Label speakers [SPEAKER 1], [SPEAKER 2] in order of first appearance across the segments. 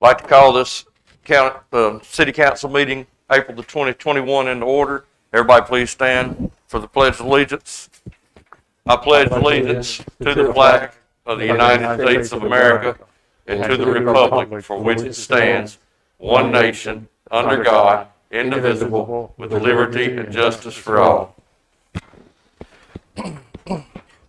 [SPEAKER 1] I'd like to call this City Council meeting, April the 2021, into order. Everybody please stand for the Pledge of Allegiance. I pledge allegiance to the flag of the United States of America and to the republic for which it stands, one nation, under God, indivisible, with liberty and justice for all.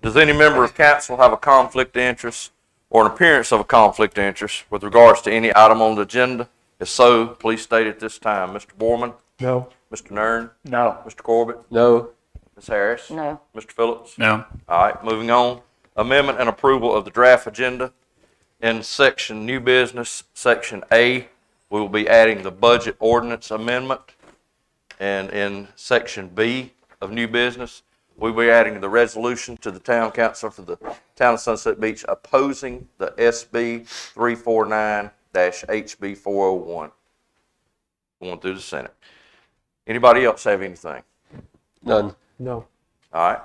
[SPEAKER 1] Does any member of council have a conflict of interest or an appearance of a conflict of interest with regards to any item on the agenda? If so, please state at this time. Mr. Borman?
[SPEAKER 2] No.
[SPEAKER 1] Mr. Nern?
[SPEAKER 2] No.
[SPEAKER 1] Mr. Corbett?
[SPEAKER 3] No.
[SPEAKER 1] Ms. Harris?
[SPEAKER 4] No.
[SPEAKER 1] Mr. Phillips?
[SPEAKER 2] No.
[SPEAKER 1] All right, moving on. Amendment and approval of the draft agenda. In section new business, section A, we will be adding the budget ordinance amendment. And in section B of new business, we'll be adding the resolution to the town council for the town of Sunset Beach opposing the SB 349-HB 401 going through the Senate. Anybody else have anything?
[SPEAKER 3] None.
[SPEAKER 2] No.
[SPEAKER 1] All right.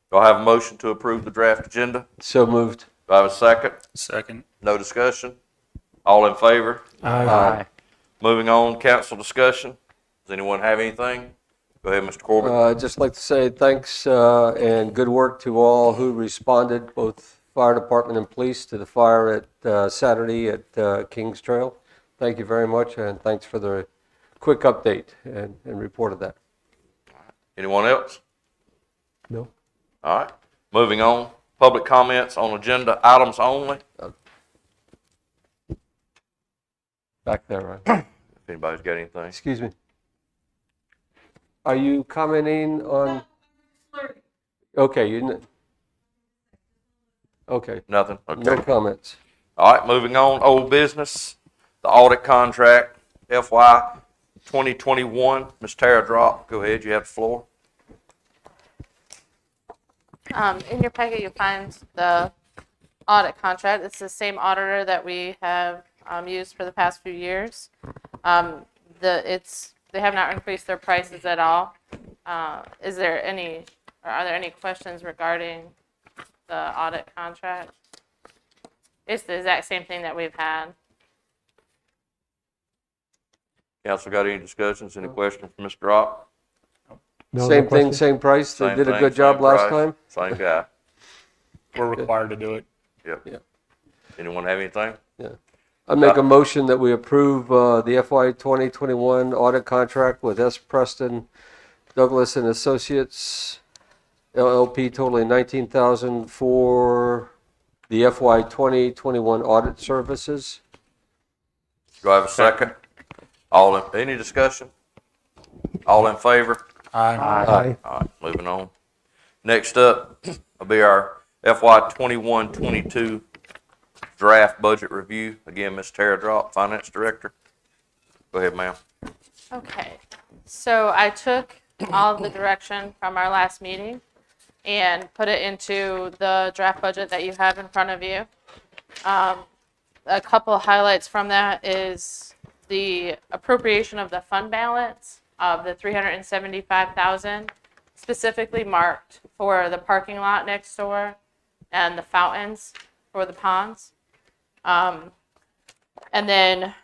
[SPEAKER 1] Do I have a motion to approve the draft agenda?
[SPEAKER 3] So moved.
[SPEAKER 1] Do I have a second?
[SPEAKER 2] Second.
[SPEAKER 1] No discussion? All in favor?
[SPEAKER 2] Aye.
[SPEAKER 1] Moving on, council discussion. Does anyone have anything? Go ahead, Mr. Corbett.
[SPEAKER 3] I'd just like to say thanks and good work to all who responded, both fire department and police, to the fire at Saturday at Kings Trail. Thank you very much, and thanks for the quick update and report of that.
[SPEAKER 1] Anyone else?
[SPEAKER 2] No.
[SPEAKER 1] All right. Moving on, public comments on agenda items only.
[SPEAKER 3] Back there, right?
[SPEAKER 1] If anybody's got anything.
[SPEAKER 3] Excuse me. Are you commenting on? Okay, okay.
[SPEAKER 1] Nothing? Okay.
[SPEAKER 3] No comments.
[SPEAKER 1] All right, moving on, old business, the audit contract, FY 2021. Ms. Tara Drop, go ahead, you have the floor.
[SPEAKER 4] In your packet, you'll find the audit contract. It's the same auditor that we have used for the past few years. They have not increased their prices at all. Are there any questions regarding the audit contract? It's the exact same thing that we've had.
[SPEAKER 1] Council got any discussions, any questions from Mr. Drop?
[SPEAKER 2] No,
[SPEAKER 3] Same
[SPEAKER 2] no
[SPEAKER 3] thing,
[SPEAKER 2] question?
[SPEAKER 3] same price. They
[SPEAKER 1] Same
[SPEAKER 3] did a
[SPEAKER 1] thing,
[SPEAKER 3] good job
[SPEAKER 1] same
[SPEAKER 3] last
[SPEAKER 1] price,
[SPEAKER 3] time.
[SPEAKER 1] Same guy.
[SPEAKER 2] We're required to do it.
[SPEAKER 1] Yep.
[SPEAKER 3] Yeah.
[SPEAKER 1] Anyone have anything?
[SPEAKER 3] I make a motion that we approve the FY 2021 audit contract with S. Preston Douglas and Associates LLP totaling $19,000 for the FY 2021 audit services.
[SPEAKER 1] Do I have a second? Any discussion? All in favor?
[SPEAKER 2] Aye.
[SPEAKER 3] Aye.
[SPEAKER 1] All right, moving on. Next up will be our FY 21-22 draft budget review. Again, Ms. Tara Drop, Finance Director. Go ahead, ma'am.
[SPEAKER 4] Okay, so I took all of the direction from our last meeting and put it into the draft budget that you have in front of you. A couple of highlights from that is the appropriation of the fund balance of the $375,000, specifically marked for the parking lot next door and the fountains for the ponds. And then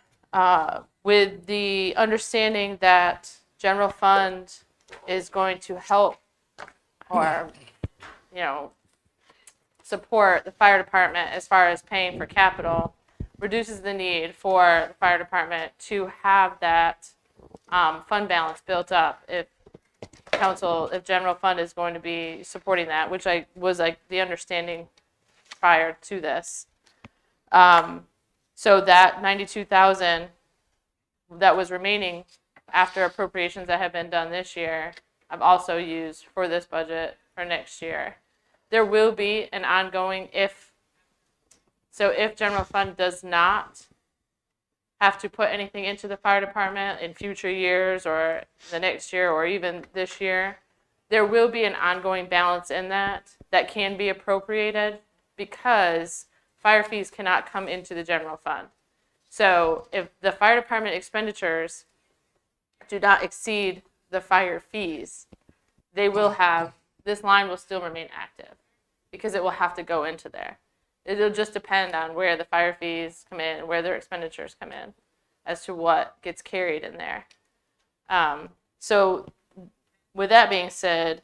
[SPEAKER 4] with the understanding that general fund is going to help or, support the fire department as far as paying for capital, reduces the need for the fire department to have that fund balance built up if general fund is going to be supporting that, which was the understanding prior to this. So that $92,000 that was remaining after appropriations that have been done this year, I've also used for this budget for next year. There will be an ongoing if general fund does not have to put anything into the fire department in future years or the next year or even this year, there will be an ongoing balance in that can be appropriated because fire fees cannot come into the general fund. So if the fire department expenditures do not exceed the fire fees, this line will still remain active because it will have to go into there. it'll just depend on where the fire fees come in, where their expenditures come in, as to what gets carried in there. So with that being said,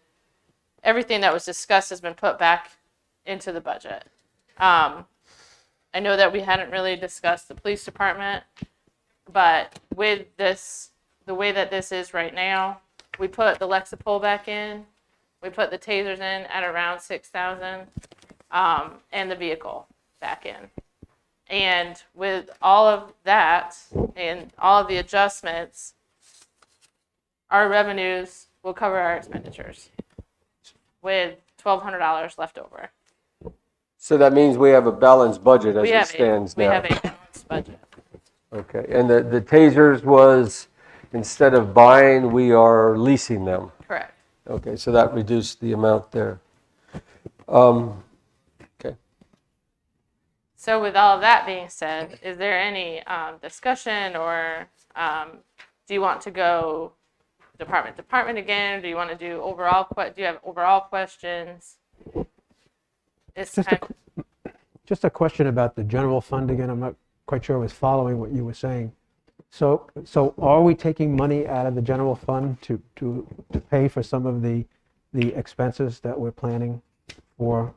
[SPEAKER 4] everything that was discussed has been put back into the budget. I know that we hadn't really discussed the police department, but with this, the way that this is right now, we put the Lexapol back in, we put the tasers in at around 6,000, and the vehicle back in. And with all of that and all of the adjustments, our revenues will cover our expenditures with $1,200 left over.
[SPEAKER 3] So that means we have a balanced budget as
[SPEAKER 4] We
[SPEAKER 3] it
[SPEAKER 4] have
[SPEAKER 3] stands now.
[SPEAKER 4] a balanced budget.
[SPEAKER 3] Okay, and the tasers was, instead of buying, we are leasing them.
[SPEAKER 4] Correct.
[SPEAKER 3] Okay, so that reduced the amount there. Okay.
[SPEAKER 4] So with all of that being said, is there any discussion, or do you want to go department to department again? Do you want to do overall? Do you have overall questions? It's
[SPEAKER 2] Just
[SPEAKER 4] kind
[SPEAKER 2] Just a question about the general fund again. I'm not quite sure I was following what you were saying. So are we taking money out of the general fund to pay for some of the expenses that we're planning for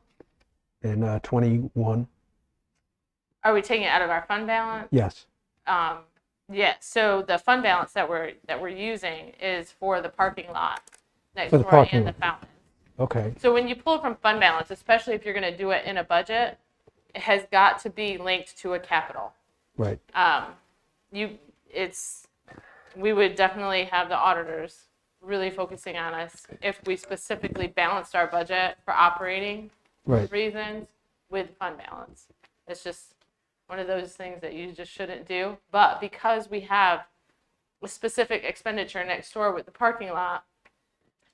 [SPEAKER 2] in 21?
[SPEAKER 4] Are we taking it out of our fund balance?
[SPEAKER 2] Yes.
[SPEAKER 4] Yeah. So the fund balance that we're using is for the parking lot next
[SPEAKER 2] For the
[SPEAKER 4] door
[SPEAKER 2] parking
[SPEAKER 4] and the
[SPEAKER 2] lot.
[SPEAKER 4] fountain.
[SPEAKER 2] Okay.
[SPEAKER 4] So when you pull from fund balance, especially if you're going to do it in a budget, it has got to be linked to a capital.
[SPEAKER 2] Right.
[SPEAKER 4] We would definitely have the auditors really focusing on us if we specifically balanced our budget for operating
[SPEAKER 2] Right.
[SPEAKER 4] reasons with fund balance. It's just one of those things that you just shouldn't do. But because we have a specific expenditure next door with the parking lot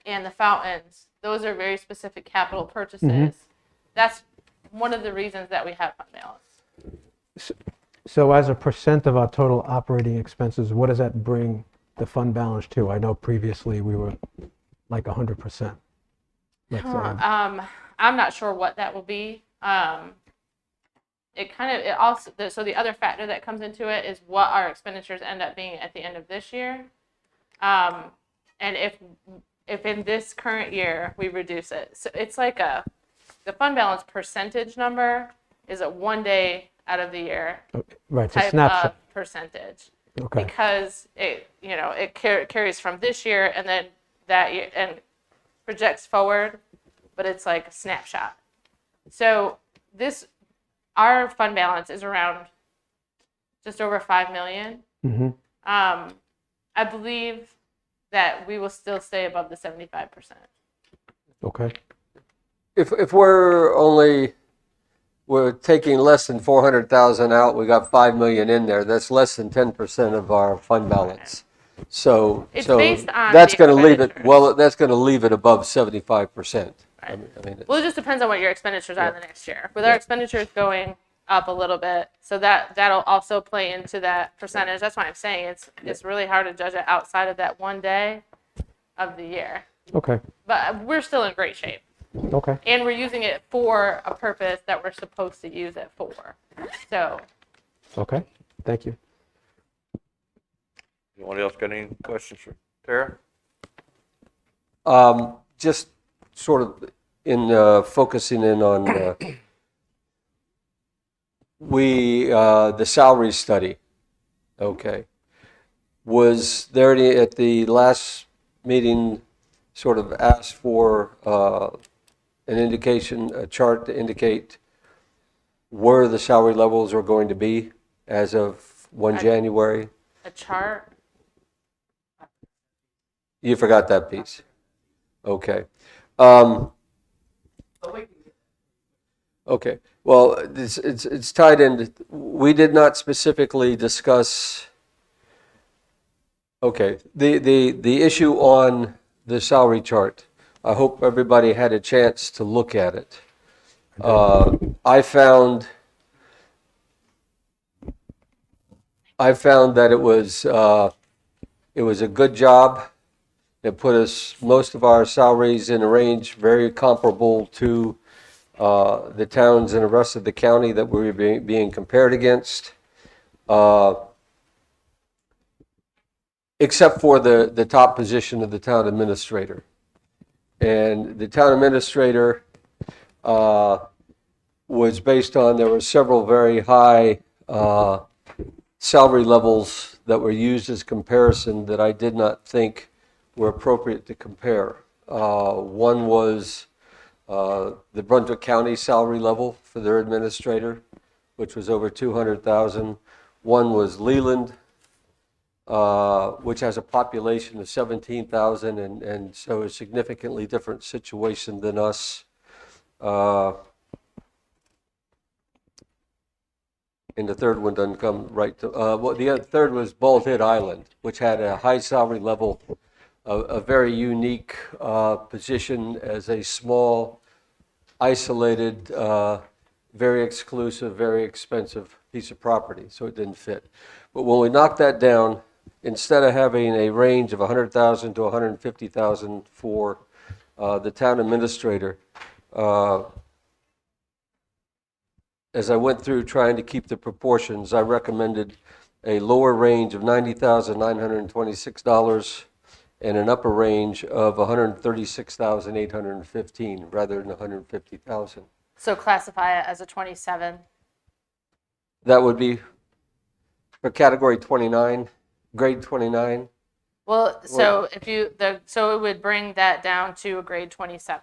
[SPEAKER 4] and the fountains, those are very specific capital purchases. That's one of the reasons that we have fund balance.
[SPEAKER 2] So as a percent of our total operating expenses, what does that bring the fund balance to? I know previously we were like 100%. Let's say.
[SPEAKER 4] I'm not sure what that will be. It also, so the other factor that comes into it is what our expenditures end up being at the end of this year. And if in this current year we reduce it, so it's like the fund balance percentage number is a 1 day out of the year
[SPEAKER 2] Right, it's a
[SPEAKER 4] type
[SPEAKER 2] snapshot.
[SPEAKER 4] of percentage.
[SPEAKER 2] Okay.
[SPEAKER 4] Because it carries from this year and then that year and projects forward, but it's like a snapshot. So our fund balance is around just over 5 million.
[SPEAKER 2] Mm-hmm.
[SPEAKER 4] I believe that we will still stay above the 75%.
[SPEAKER 2] Okay.
[SPEAKER 3] If we're taking less than 400,000 out, we got 5 million in there, that's less than 10% of our fund balance. So
[SPEAKER 4] It's based on
[SPEAKER 3] that's
[SPEAKER 4] the
[SPEAKER 3] going to leave it,
[SPEAKER 4] expenditures.
[SPEAKER 3] well, that's going to leave it above 75%. I mean,
[SPEAKER 4] Well, it just depends on what your expenditures are the next year. With our expenditures going up a little bit, so that'll also play into that percentage. That's why I'm saying it's really hard to judge it outside of that 1 day of the year.
[SPEAKER 2] Okay.
[SPEAKER 4] But we're still in great shape.
[SPEAKER 2] Okay.
[SPEAKER 4] And we're using it for a purpose that we're supposed to use it for. So,
[SPEAKER 2] Okay. Thank you.
[SPEAKER 1] Anyone else got any questions for Tara?
[SPEAKER 3] Just sort of in focusing in on the salary study. Okay. Was there any, at the last meeting, sort of asked for an indication, a chart to indicate where the salary levels are going to be as of 1 January?
[SPEAKER 4] a chart.
[SPEAKER 3] You forgot that piece. Okay. Okay. Well, it's tied in. We did not specifically discuss. Okay. The issue on the salary chart. I hope everybody had a chance to look at it. I found that it was a good job. It put us, most of our salaries in a range very comparable to the towns in the rest of the county that we were being compared against, except for the top position of the town administrator. And the town administrator was based on, there were several very high salary levels that were used as comparison that I did not think were appropriate to compare. One was the Brunswick County salary level for their administrator, which was over $200,000. One was Leland, which has a population of 17,000 and so a significantly different situation than us. And the third one doesn't come right to, third was Bald Head Island, which had a high salary level, a very unique position as a small, isolated, very exclusive, very expensive piece of property, so it didn't fit. But when we knocked that down, instead of having a range of 100,000 to 150,000 for the town administrator, as I went through trying to keep the proportions, I recommended a lower range of $90,926 and an upper range of $136,815 rather than $150,000.
[SPEAKER 4] So classify it as a 27.
[SPEAKER 3] That would be for category 29, grade 29.
[SPEAKER 4] Well, so if so it would bring that down to a grade 27.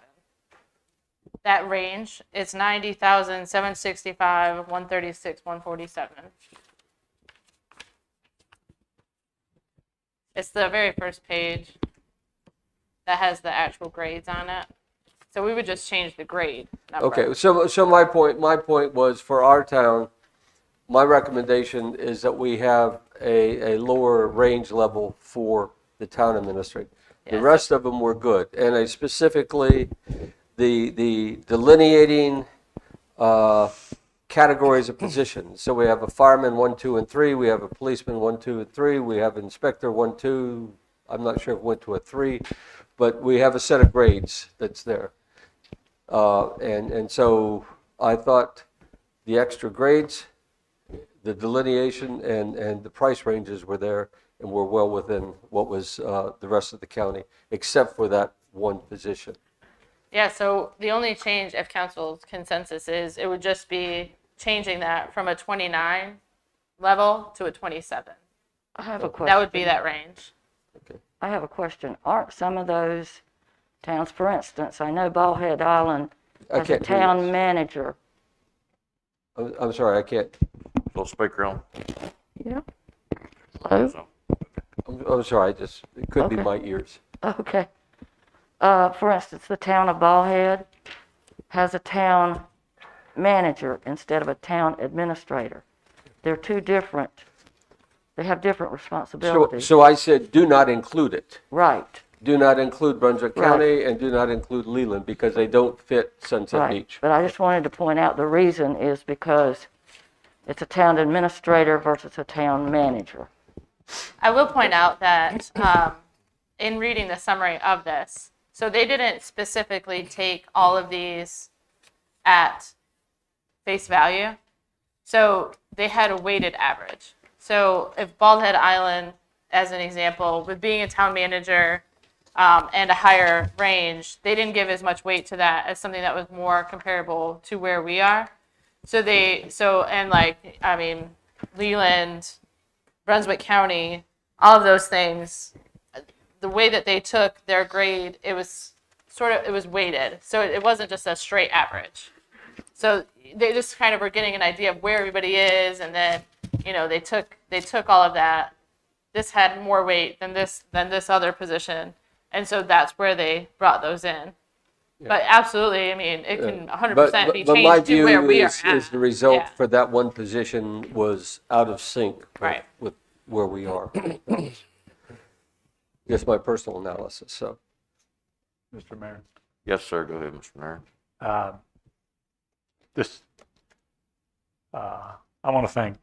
[SPEAKER 4] That range is 90,765, 136, 147. It's the very first page that has the actual grades on it. So we would just change the grade number.
[SPEAKER 3] Okay, so my point was for our town, my recommendation is that we have a lower range level for the town administrator. The
[SPEAKER 4] Yes.
[SPEAKER 3] rest of them were good, and I specifically the delineating categories of positions. So we have a fireman 1, 2, and 3. We have a policeman 1, 2, and 3. We have inspector 1, 2. I'm not sure if it went to a 3, but we have a set of grades that's there. And so I thought the extra grades, the delineation, and the price ranges were there and were well within what was the rest of the county, except for that one position.
[SPEAKER 4] Yeah, so the only change, if council's consensus is, it would just be changing that from a 29 level to a 27.
[SPEAKER 5] I have a question.
[SPEAKER 4] That would be that range.
[SPEAKER 5] I have a question. Aren't some of those towns, for instance, I know Bald Head Island
[SPEAKER 3] I
[SPEAKER 5] has a
[SPEAKER 3] can't hear you.
[SPEAKER 5] town manager.
[SPEAKER 3] I'm sorry, I can't.
[SPEAKER 1] Little speaker on.
[SPEAKER 5] Yeah. Hello?
[SPEAKER 1] So,
[SPEAKER 3] I'm sorry, it could be
[SPEAKER 5] Okay.
[SPEAKER 3] my ears.
[SPEAKER 5] Okay. For instance, the town of Bald Head has a town manager instead of a town administrator. They're two different. They have different responsibilities.
[SPEAKER 3] So I said, do not include it.
[SPEAKER 5] Right.
[SPEAKER 3] Do not include Brunswick
[SPEAKER 5] Right.
[SPEAKER 3] County and do not include Leland because they don't fit Sunset
[SPEAKER 5] Right.
[SPEAKER 3] Beach.
[SPEAKER 5] But I just wanted to point out the reason is because it's a town administrator versus a town manager.
[SPEAKER 4] I will point out that in reading the summary of this, so they didn't specifically take all of these at face value. So they had a weighted average. So if Bald Head Island, as an example, with being a town manager and a higher range, they didn't give as much weight to that as something that was more comparable to where we are. Leland, Brunswick County, all of those things, the way that they took their grade, it was weighted. So it wasn't just a straight average. So they just kind of were getting an idea of where everybody is, and then, they took all of that. This had more weight than this other position, and so that's where they brought those in. Yeah. But absolutely, it can 100% be
[SPEAKER 3] But my
[SPEAKER 4] changed to where
[SPEAKER 3] view
[SPEAKER 4] we are
[SPEAKER 3] is
[SPEAKER 4] at.
[SPEAKER 3] the result
[SPEAKER 4] Yeah.
[SPEAKER 3] for that one position was out of sync
[SPEAKER 4] Right.
[SPEAKER 3] with where we are. Just my personal analysis, so.
[SPEAKER 6] Mr. Mayor.
[SPEAKER 1] yes, sir. Go ahead, Mr. Mayor.
[SPEAKER 6] I want to thank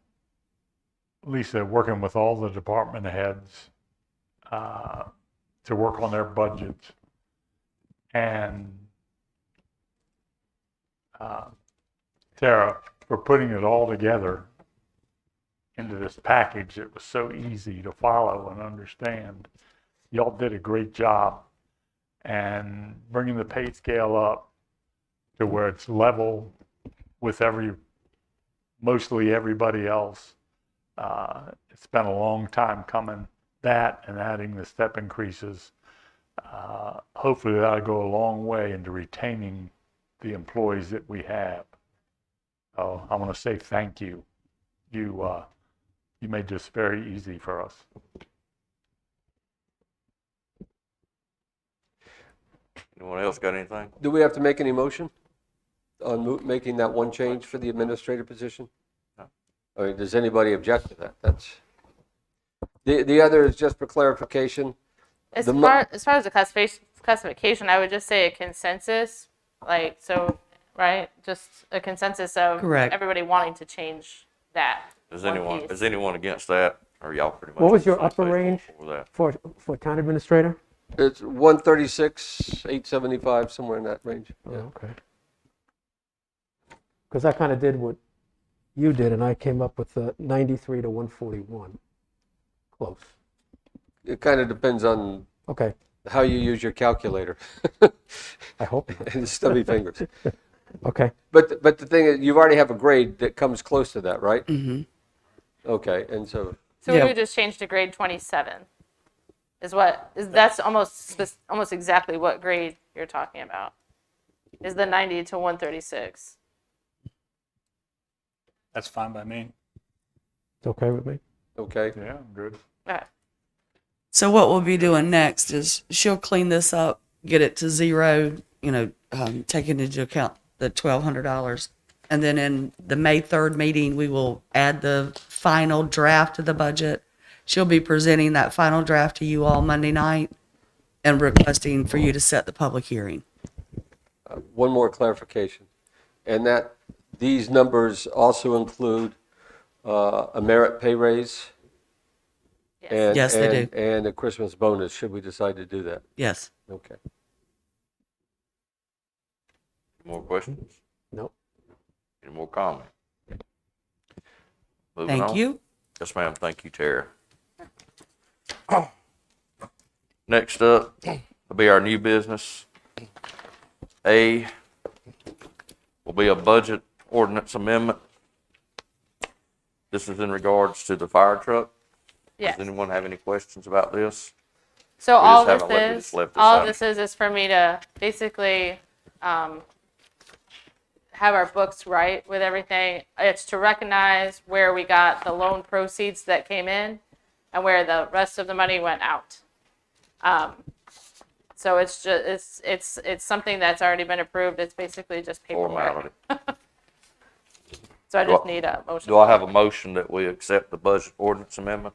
[SPEAKER 6] Lisa working with all the department heads to work on their budgets. And Tara, for putting it all together into this package. It was so easy to follow and understand. Y'all did a great job, and bringing the pay scale up to where it's level with mostly everybody else. It's been a long time coming. That and adding the step increases, hopefully that'll go a long way into retaining the employees that we have. So I want to say thank you. You made this very easy for us.
[SPEAKER 1] Anyone else got anything?
[SPEAKER 3] Do we have to make any motion on making that one change for the administrator position?
[SPEAKER 1] No.
[SPEAKER 3] I mean, does anybody object to that? That's, the other is just for clarification.
[SPEAKER 4] As
[SPEAKER 3] The
[SPEAKER 4] far as the classification, I would just say a consensus, like, so, right? Just a consensus of
[SPEAKER 7] Correct.
[SPEAKER 4] everybody wanting to change that.
[SPEAKER 1] Is
[SPEAKER 4] one
[SPEAKER 1] anyone
[SPEAKER 4] piece.
[SPEAKER 1] against that? Or y'all pretty much?
[SPEAKER 2] What was
[SPEAKER 1] on the
[SPEAKER 2] your
[SPEAKER 1] same
[SPEAKER 2] upper
[SPEAKER 1] page
[SPEAKER 2] range?
[SPEAKER 1] for that?
[SPEAKER 2] For town administrator?
[SPEAKER 3] It's 136, 875, somewhere in that range.
[SPEAKER 2] Oh,
[SPEAKER 3] Yeah.
[SPEAKER 2] okay. Because I kind of did what you did, and I came up with 93 to 141. Close.
[SPEAKER 3] It kind of depends on
[SPEAKER 2] Okay,
[SPEAKER 3] how you use your calculator
[SPEAKER 2] I hope.
[SPEAKER 3] and stubby fingers.
[SPEAKER 2] Okay,
[SPEAKER 3] But the thing is, you already have a grade that comes close to that, right?
[SPEAKER 7] Mm-hmm.
[SPEAKER 3] Okay, and so,
[SPEAKER 4] So we
[SPEAKER 7] Yeah.
[SPEAKER 4] would just change to grade 27. That's almost exactly what grade you're talking about. Is the 90 to 136.
[SPEAKER 8] That's fine by me.
[SPEAKER 2] it's okay with me.
[SPEAKER 3] okay.
[SPEAKER 6] Yeah, good.
[SPEAKER 4] Okay.
[SPEAKER 7] So what we'll be doing next is she'll clean this up, get it to zero, taking into account the $1,200. And then in the May 3rd meeting, we will add the final draft to the budget. She'll be presenting that final draft to you all Monday night and requesting for you to set the public hearing.
[SPEAKER 3] One more clarification, and that these numbers also include a merit pay raise
[SPEAKER 4] Yes.
[SPEAKER 3] and,
[SPEAKER 7] Yes, they do.
[SPEAKER 3] and a Christmas bonus, should we decide to do that.
[SPEAKER 7] Yes.
[SPEAKER 3] Okay.
[SPEAKER 1] More questions?
[SPEAKER 2] Nope.
[SPEAKER 1] Any more comment? Moving
[SPEAKER 7] Thank
[SPEAKER 1] on.
[SPEAKER 7] you.
[SPEAKER 1] Yes, ma'am. Thank you, Tara. Next up will be our new business. A will be a budget ordinance amendment. This is in regards to the fire truck.
[SPEAKER 4] Yes.
[SPEAKER 1] Does anyone have any questions about this?
[SPEAKER 4] So
[SPEAKER 1] We
[SPEAKER 4] all
[SPEAKER 1] just haven't
[SPEAKER 4] this
[SPEAKER 1] left
[SPEAKER 4] is,
[SPEAKER 1] this
[SPEAKER 4] all
[SPEAKER 1] out.
[SPEAKER 4] this is for me to basically have our books right with everything. It's to recognize where we got the loan proceeds that came in and where the rest of the money went out. So it's just, it's something that's already been approved. It's basically just paperwork.
[SPEAKER 1] Formality.
[SPEAKER 4] So I
[SPEAKER 1] Do
[SPEAKER 4] just
[SPEAKER 1] I-
[SPEAKER 4] need a motion.
[SPEAKER 1] Do I have a motion that we accept the budget ordinance amendment?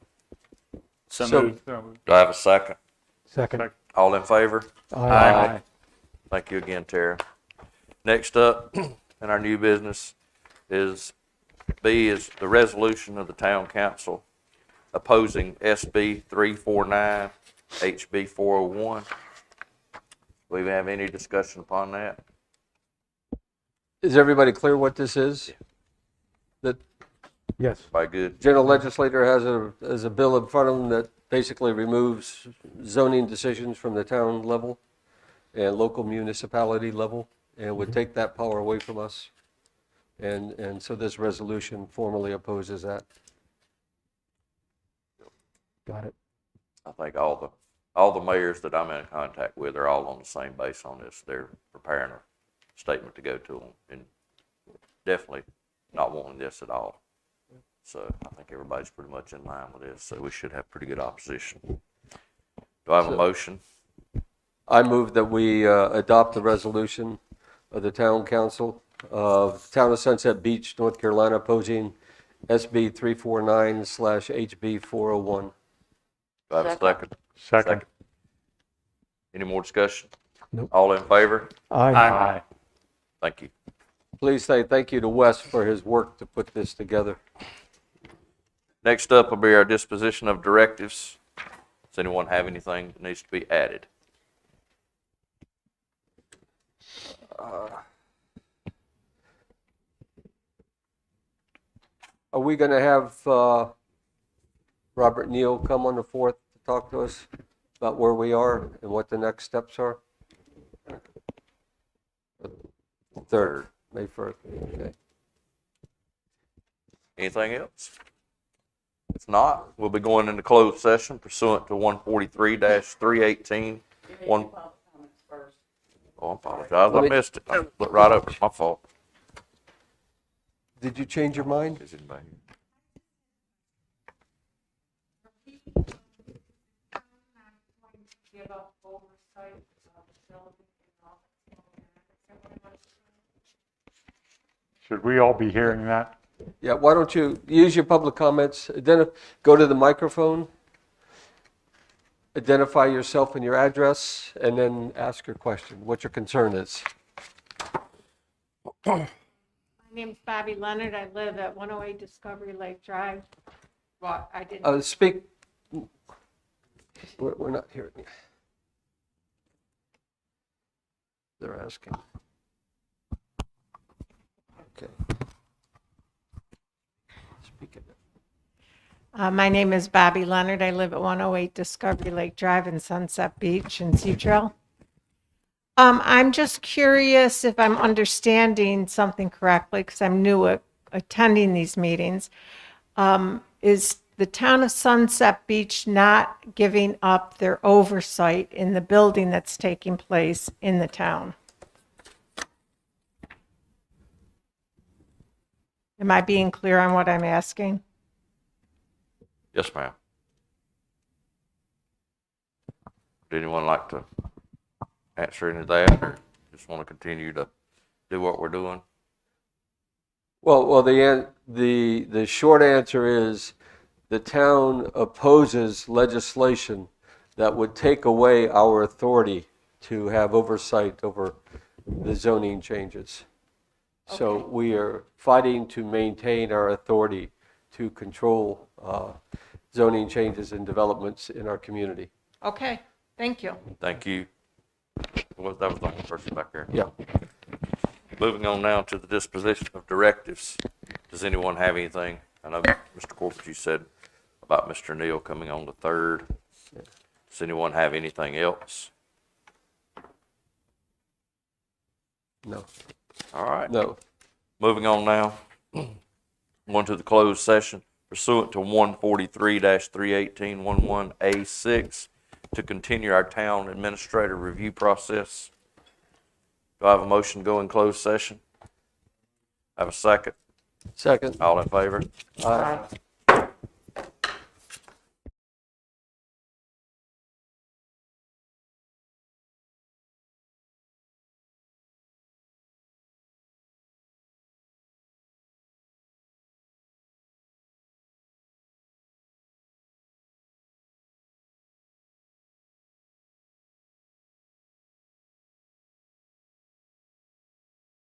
[SPEAKER 8] So
[SPEAKER 3] So-
[SPEAKER 8] moved.
[SPEAKER 1] Do I have a second?
[SPEAKER 2] Second.
[SPEAKER 1] All in favor?
[SPEAKER 2] Aye.
[SPEAKER 1] Thank you again, Tara. Next up in our new business is B is the resolution of the town council opposing SB 349, HB 401. Do we have any discussion upon that?
[SPEAKER 3] Is everybody clear what this is? The
[SPEAKER 2] Yes.
[SPEAKER 1] By good?
[SPEAKER 3] general legislator has a bill in front of them that basically removes zoning decisions from the town level and local municipality level, and would take that power away from us. And so this resolution formally opposes that.
[SPEAKER 2] Got it.
[SPEAKER 1] I think all the mayors that I'm in contact with are all on the same base on this. They're preparing a statement to go to them and definitely not wanting this at all. So I think everybody's pretty much in line with this, so we should have pretty good opposition. Do I have a motion?
[SPEAKER 3] I move that we adopt the resolution of the town council of Town of Sunset Beach, North Carolina, opposing SB 349/HB 401.
[SPEAKER 1] Do I have a second?
[SPEAKER 6] Second.
[SPEAKER 1] Any more discussion?
[SPEAKER 2] Nope.
[SPEAKER 1] All in favor?
[SPEAKER 2] Aye.
[SPEAKER 6] Aye.
[SPEAKER 1] Thank you.
[SPEAKER 3] Please say thank you to Wes for his work to put this together.
[SPEAKER 1] Next up will be our disposition of directives. Does anyone have anything that needs to be added?
[SPEAKER 3] Are we going to have Robert Neal come on the 4th to talk to us about where we are and what the next steps are? 3rd, May 1st. Okay.
[SPEAKER 1] Anything else? If not, we'll be going into closed session pursuant to 143-318. Oh, I apologize. I missed it. I looked right over it. My fault.
[SPEAKER 3] Did you change your mind?
[SPEAKER 1] Is it back?
[SPEAKER 6] Should we all be hearing that?
[SPEAKER 3] Yeah, why don't you use your public comments, go to the microphone, identify yourself and your address, and then ask your question, what your concern is.
[SPEAKER 9] My name's Bobby Leonard. I live at 108 Discovery Lake Drive. Well, I didn't.
[SPEAKER 3] Speak, we're not hearing you. They're asking. Okay. Speak it.
[SPEAKER 9] My name is Bobby Leonard. I live at 108 Discovery Lake Drive in Sunset Beach in Seatrail. I'm just curious if I'm understanding something correctly, because I'm new at attending these meetings. Is the town of Sunset Beach not giving up their oversight in the building that's taking place in the town? Am I being clear on what I'm asking?
[SPEAKER 1] Yes, ma'am. Would anyone like to answer any of that, or just want to continue to do what we're doing?
[SPEAKER 3] Well, the short answer is the town opposes legislation that would take away our authority to have oversight over the zoning changes. So
[SPEAKER 9] Okay.
[SPEAKER 3] we are fighting to maintain our authority to control zoning changes and developments in our community.
[SPEAKER 9] Okay, thank you.
[SPEAKER 1] Thank you. That was the only person back there.
[SPEAKER 3] Yeah.
[SPEAKER 1] Moving on now to the disposition of directives. Does anyone have anything? I know, Mr. Corbett, you said about Mr. Neal coming on the 3rd. Does anyone have anything else?
[SPEAKER 3] No.
[SPEAKER 1] All right.
[SPEAKER 3] No.
[SPEAKER 1] Moving on now. Going to the closed session pursuant to 143-318-11A6 to continue our town administrator review process. Do I have a motion to go in closed session? Have a second?
[SPEAKER 3] Second.
[SPEAKER 1] All in favor?
[SPEAKER 3] Aye.